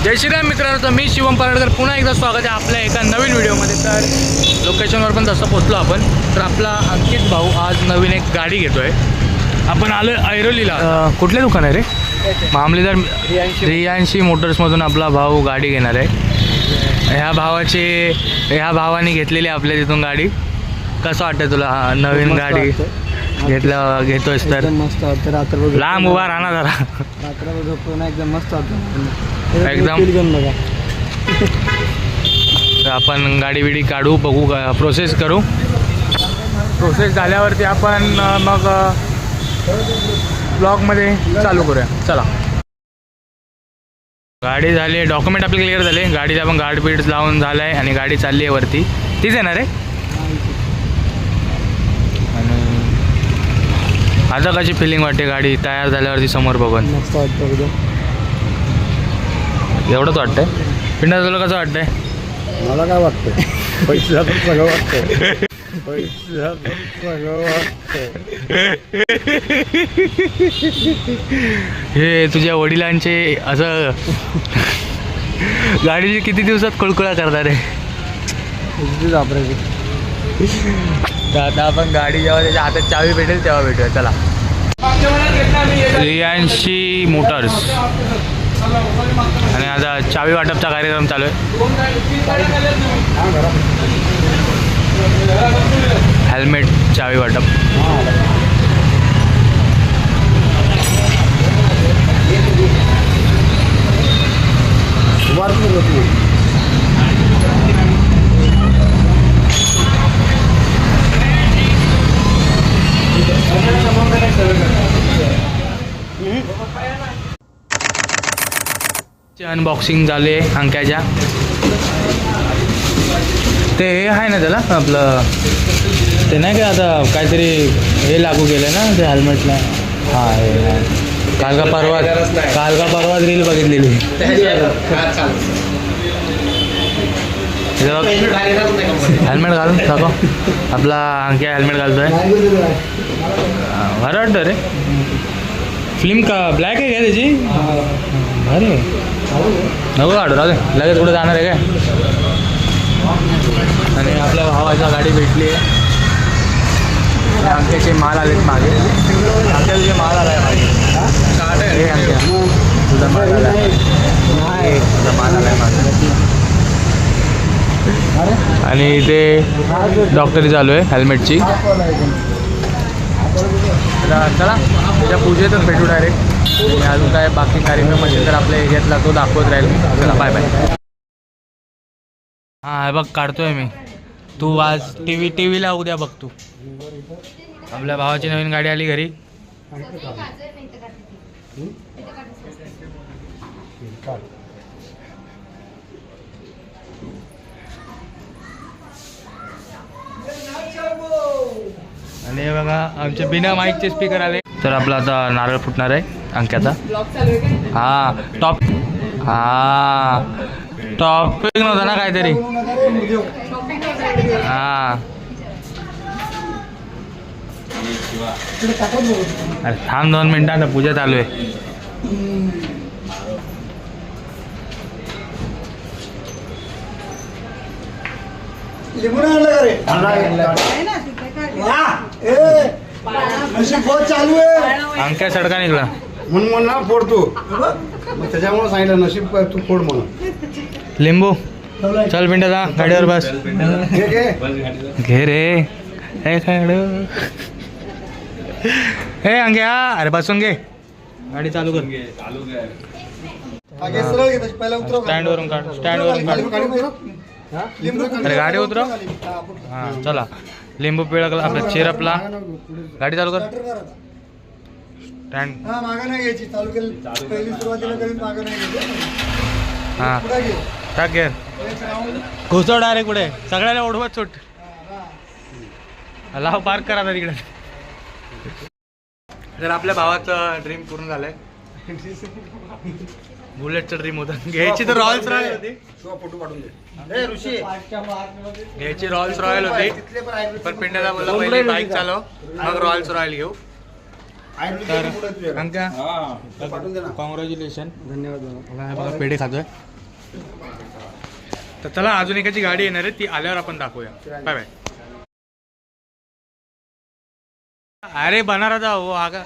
जय श्रीराम मित्रांनो, तर मी शिवम पराडकर पुन्हा एकदा स्वागत आहे आपल्या एका नवीन व्हिडिओमध्ये. तर लोकेशनवर पण तसं पोचलो आपण. तर आपला अंकित भाऊ आज नवीन एक गाडी घेतोय. आपण आलो ऐरोलीला. कुठले दुकान आहे रे? मामलेदार रियांशी मोटर्समधून आपला भाऊ गाडी घेणार आहे. ह्या भावाने घेतलेली आपल्या तिथून गाडी. कसं वाटतं तुला नवीन गाडी घेतोयस तर? मस्त वाटतं. रात्रभर लांब उभा राहणार जरा. रात्रभर झोपून एकदम मस्त वाटतं एकदम. बघा. तर आपण गाडी बिडी काढू, बघू, प्रोसेस करू. प्रोसेस झाल्यावरती आपण मग ब्लॉगमध्ये चालू करूया. चला. गाडी झाली, डॉक्युमेंट आपले क्लिअर झाले. गाडीला आपण गार्ड बीड लावून झालं आहे आणि गाडी चालली आहे वरती. तीच येणार आहे. आणि आता कशी फिलिंग वाटते गाडी तयार झाल्यावरती समोर बघून? मस्त वाटतं. एवढंच वाटतंय. पिंडा तुला कसं वाटतंय? मला काय वाटतं, पैसा तर सगळं वाटतं. पैसा सगळं वाटतं. हे तुझ्या वडिलांचे असं गाडीची किती दिवसात कुळकुळा करणार आहे? तर आता आपण गाडी जेव्हा त्याच्या हातात चावी भेटेल तेव्हा भेटूया. चला. रियांशी मोटर्स आणि आता चावी वाटपचा कार्यक्रम चालू आहे. हेल्मेट चावी वाटप. अनबॉक्सिंग झाले अंक्याच्या. ते हे आहे ना त्याला आपलं, ते नाही का आता काहीतरी हे लागू केलं ना ते हेल्मेटला. हां, हे काल का परवा रील बघितलेली. हेल्मेट घालून दाखव. आपला अंक्या हेल्मेट घालतोय. बरं वाटतं रे. फिल्म का ब्लॅक आहे का त्याची? अरे नको काढू, राहू दे. लगेच कुठे जाणार आहे काय? आणि आपल्या भावाच्या गाडी भेटली आहे. अंक्याचे माल आलेत मागे. अंक्या तुझे माल आला आहे मागे. हे अंक्या तुझा माल आला आहे. तुझा माल आला आहे मागे. आणि इथे डॉक्टरी चालू आहे हेल्मेटची. चला त्या पूजेतच भेटू डायरेक्ट. आणि अजून काय बाकी कार्यक्रम असेल तर आपल्या एरियातला तो दाखवत राहील. चला, बाय बाय. हां, हे बघ काढतोय मी. तू आज टी व्हीला उद्या बघ. तू आपल्या भावाची नवीन गाडी आली घरी. आणि हे बघा आमचे बिना माईकचे स्पीकर आले. तर आपला आता नारळ फुटणार आहे अंक्याचा. हां, टॉपिक नव्हता ना काहीतरी. हां, अरे थांब 2 मिनिटं, आता पूजा चालू आहे. चालू आहे. अंक्या सडका निघला म्हणून ना फोडतो. त्याच्यामुळे सांगितलं नशीब तू फोड म्हणून. लिंबू चल पिंडा जा, गाडीवर बस. घे रे. हे अंक्या, अरे बसून घे. गाडी चालू कर. स्टँडवरून काढ. अरे गाडी उतरव. हां, चला. लिंबू पिळकला, आपला चिरपला. गाडी चालू कर. स्टँड. हां, टाक गेअर. घुसव डायरेक्ट पुढे. सगळ्याला ओढवत सुट. लाव, पार्क करा आता तिकडे. तर आपल्या भावाचं ड्रीम पूर्ण झालंय. बुलेटचं ड्रीम होतं. घ्यायची तर रॉयल्स रॉयल होती. घ्यायची रॉयल्स रॉयल होती, पण पिंड्याला बोलला पहिले बाईक चालव, मग रॉयल्स रॉयल घेऊ. तर अंका कॉंग्रॅच्युलेशन. धन्यवाद. बघा पेढे खातोय. तर चला अजून एकाची गाडी येणार आहे, ती आल्यावर आपण दाखवूया. Bye bye. अरे बनारा जाऊ आगा.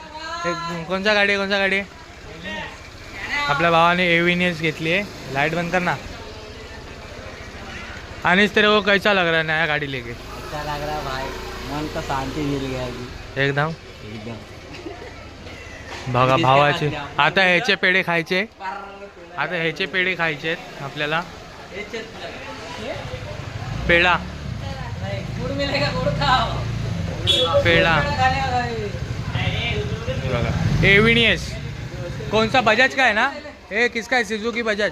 कोणचा गाडी आहे, कोणचा गाडी आहे? आपल्या भावाने एव्हिनियस घेतली आहे. लाइट बंद कर ना. अनिस तेरे को कैसा लग रहा है नया गाड़ी लेके? अच्छा लग रहा है भाई, मन को शांति मिल गया अभी एकदम. एकदम. बघा भावाचे आता ह्याचे पेढे खायचे. आता ह्याचे पेढे खायचे आहेत आपल्याला. पेढा गुड़ मिलेगा, गुड़ खाओ. पेढा बघा. एव्हिनियस कौन सा बजाज का है ना? ए किसका है? सुजुकी बजाज.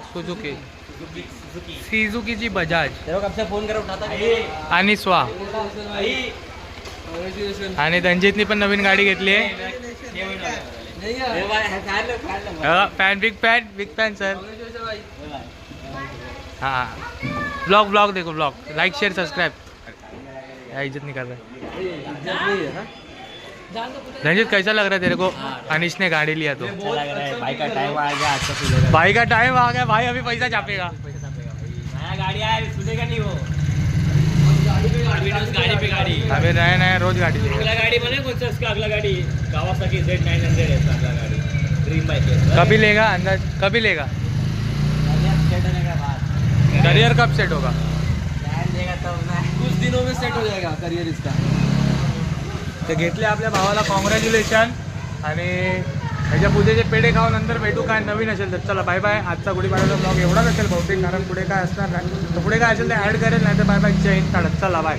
सुजुकीची बजाज. तेरे को कब से फोन कर उठाता नहीं. आणि स्वा आणि धनजीतनी पण नवीन गाडी घेतली आहे. Fan big fan sir. हाँ ब्लॉग देखो, ब्लॉग लाइक शेयर सब्सक्राइब. इज्जत नहीं कर रहा. रंजित कैसा लग रहा है तेरे को? अनिश ने गाड़ी लिया तो. अच्छा लग रहा है. भाई का टाइम आ गया, अच्छा फील हो रहा है. भाई का टाइम आ गया. भाई अभी पैसा छापेगा. नया गाड़ी आया, सुनेगा नहीं वो. गाड़ी पे गाड़ी. अभी नया रोज गाड़ी लेगा. अगला गाड़ी बने कुछ, उसका अगला गाड़ी कावासाकी Z900 है इसका अगला गाड़ी. ड्रीम बाइक है. कभी लेगा अंदाज? कभी लेगा? सेट होने के बाद. करियर कब सेट होगा? प्लान देगा तब ना. कुछ दिनों में सेट हो जाएगा करियर इसका. ते घेतले आपल्या भावाला. कॉंग्रॅच्युलेशन. आणि ह्याच्या पुढे जे पेढे खाऊ नंतर भेटू. काय नवीन असेल तर चला बाय बाय. आजचा गुढीपाडव्याचा ब्लॉग एवढाच असेल बहुतेक, कारण पुढे काय असणार नाही. तर पुढे काय असेल ते ॲड करेल, नाही तर बाय बाय. जय हिंद. चला बाय.